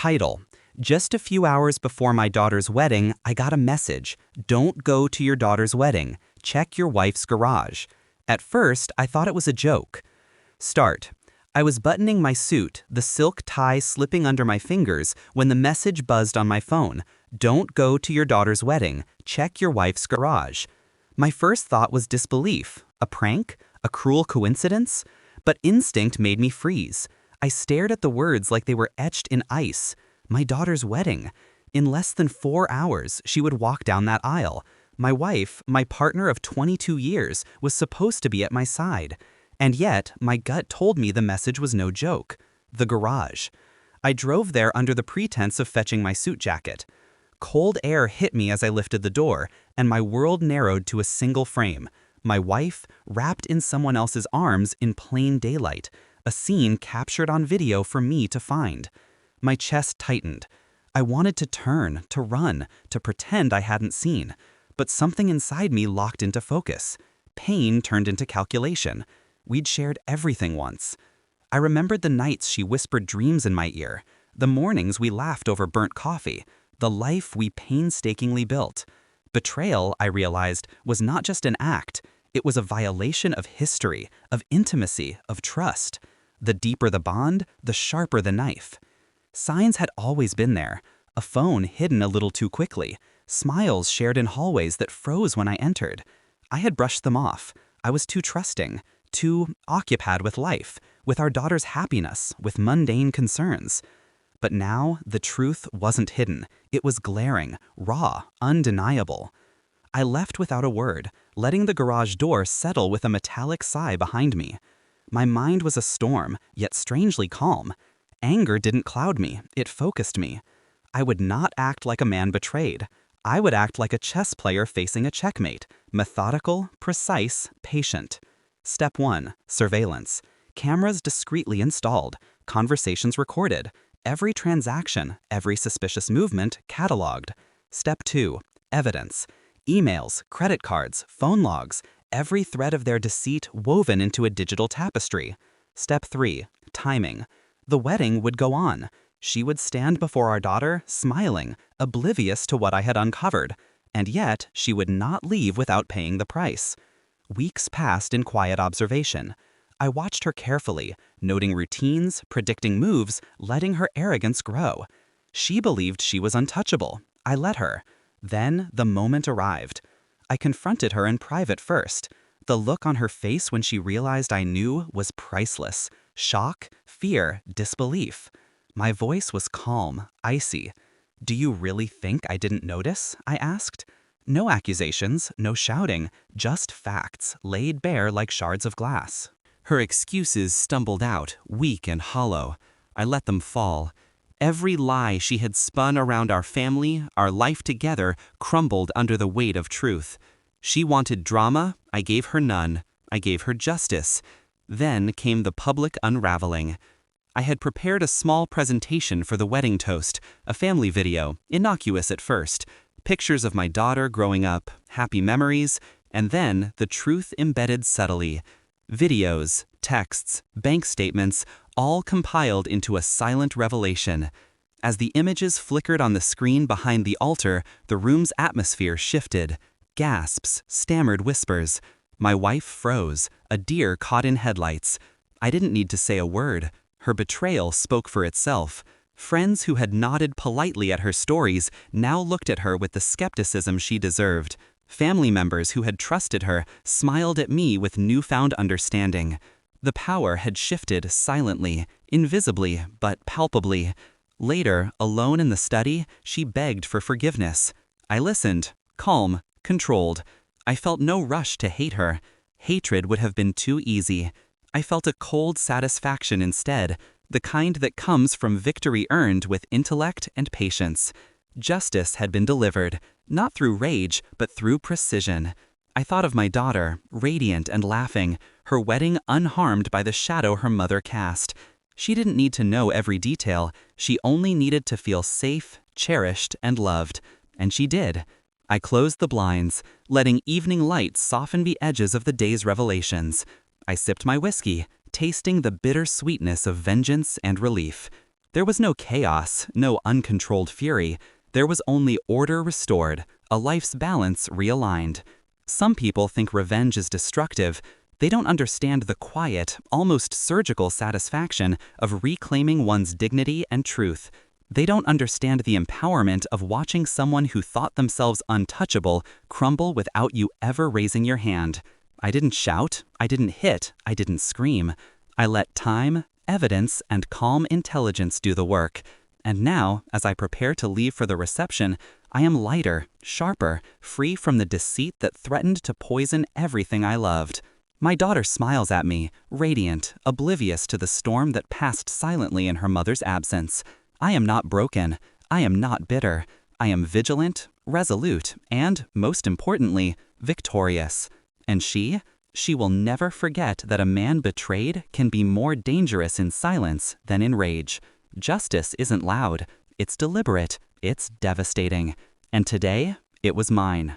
Title: Just a few hours before my daughter's wedding, I got a message. Don't go to your daughter's wedding. Check your wife's garage. At first, I thought it was a joke. Start: I was buttoning my suit, the silk tie slipping under my fingers, when the message buzzed on my phone. Don't go to your daughter's wedding. Check your wife's garage. My first thought was disbelief. A prank? A cruel coincidence? But instinct made me freeze. I stared at the words like they were etched in ice. My daughter's wedding. In less than 4 hours, she would walk down that aisle. My wife, my partner of 22 years, was supposed to be at my side. And yet, my gut told me the message was no joke. The garage. I drove there under the pretense of fetching my suit jacket. Cold air hit me as I lifted the door, and my world narrowed to a single frame. My wife, wrapped in someone else's arms in plain daylight. A scene captured on video for me to find. My chest tightened. I wanted to turn, to run, to pretend I hadn't seen. But something inside me locked into focus. Pain turned into calculation. We'd shared everything once. I remembered the nights she whispered dreams in my ear, the mornings we laughed over burnt coffee, the life we painstakingly built. Betrayal, I realized, was not just an act. It was a violation of history, of intimacy, of trust. The deeper the bond, the sharper the knife. Signs had always been there. A phone hidden a little too quickly. Smiles shared in hallways that froze when I entered. I had brushed them off. I was too trusting, too occupied with life, with our daughter's happiness, with mundane concerns. But now, the truth wasn't hidden. It was glaring, raw, undeniable. I left without a word, letting the garage door settle with a metallic sigh behind me. My mind was a storm, yet strangely calm. Anger didn't cloud me, it focused me. I would not act like a man betrayed. I would act like a chess player facing a checkmate, methodical, precise, patient. Step 1, surveillance. Cameras discreetly installed, conversations recorded, every transaction, every suspicious movement cataloged. Step 2, evidence. Emails, credit cards, phone logs, every thread of their deceit woven into a digital tapestry. Step 3, timing. The wedding would go on. She would stand before our daughter, smiling, oblivious to what I had uncovered. And yet, she would not leave without paying the price. Weeks passed in quiet observation. I watched her carefully, noting routines, predicting moves, letting her arrogance grow. She believed she was untouchable. I let her. Then the moment arrived. I confronted her in private first. The look on her face when she realized I knew was priceless. Shock, fear, disbelief. My voice was calm, icy. "Do you really think I didn't notice?" I asked. No accusations, no shouting, just facts laid bare like shards of glass. Her excuses stumbled out, weak and hollow. I let them fall. Every lie she had spun around our family, our life together, crumbled under the weight of truth. She wanted drama, I gave her none. I gave her justice. Then came the public unraveling. I had prepared a small presentation for the wedding toast, a family video, innocuous at first. Pictures of my daughter growing up, happy memories, and then the truth embedded subtly. Videos, texts, bank statements, all compiled into a silent revelation. As the images flickered on the screen behind the altar, the room's atmosphere shifted. Gasps, stammered whispers. My wife froze, a deer caught in headlights. I didn't need to say a word. Her betrayal spoke for itself. Friends who had nodded politely at her stories now looked at her with the skepticism she deserved. Family members who had trusted her smiled at me with newfound understanding. The power had shifted silently, invisibly, but palpably. Later, alone in the study, she begged for forgiveness. I listened, calm, controlled. I felt no rush to hate her. Hatred would have been too easy. I felt a cold satisfaction instead, the kind that comes from victory earned with intellect and patience. Justice had been delivered, not through rage, but through precision. I thought of my daughter, radiant and laughing, her wedding unharmed by the shadow her mother cast. She didn't need to know every detail. She only needed to feel safe, cherished, and loved. And she did. I closed the blinds, letting evening light soften the edges of the day's revelations. I sipped my whiskey, tasting the bitter sweetness of vengeance and relief. There was no chaos, no uncontrolled fury. There was only order restored, a life's balance realigned. Some people think revenge is destructive. They don't understand the quiet, almost surgical satisfaction of reclaiming one's dignity and truth. They don't understand the empowerment of watching someone who thought themselves untouchable crumble without you ever raising your hand. I didn't shout, I didn't hit, I didn't scream. I let time, evidence, and calm intelligence do the work. And now, as I prepare to leave for the reception, I am lighter, sharper, free from the deceit that threatened to poison everything I loved. My daughter smiles at me, radiant, oblivious to the storm that passed silently in her mother's absence. I am not broken. I am not bitter. I am vigilant, resolute, and, most importantly, victorious. And she will never forget that a man betrayed can be more dangerous in silence than in rage. Justice isn't loud. It's deliberate. It's devastating. And today, it was mine.